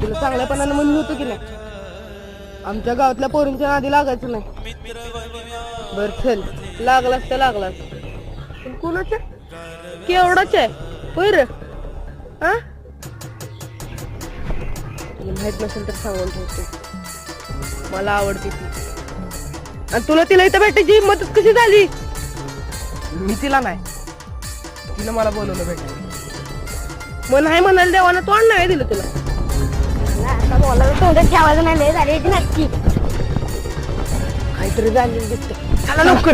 तुला चांगल्यापणानं म्हणून होतं की नाही आमच्या गावातल्या पोरींच्या नादी लागायचं नाही. बर चल लागलास तर लागलास पण कुणाच केवढाच आहे होय रे हा तुला माहित नसेल तर सांगून ठेवतो मला आवडते ती आणि तुला तिला इथं भेटायची हिंमत कशी झाली. मी तिला नाही तिनं मला बोलवलं भेटायला मग नाही म्हणाल देवानं तोंड नाही दिलं तुला. आता बोलायला तोंडात ठेवायचं नाही लय झाली नक्की काहीतरी झालेलं दिसतं चला लवकर.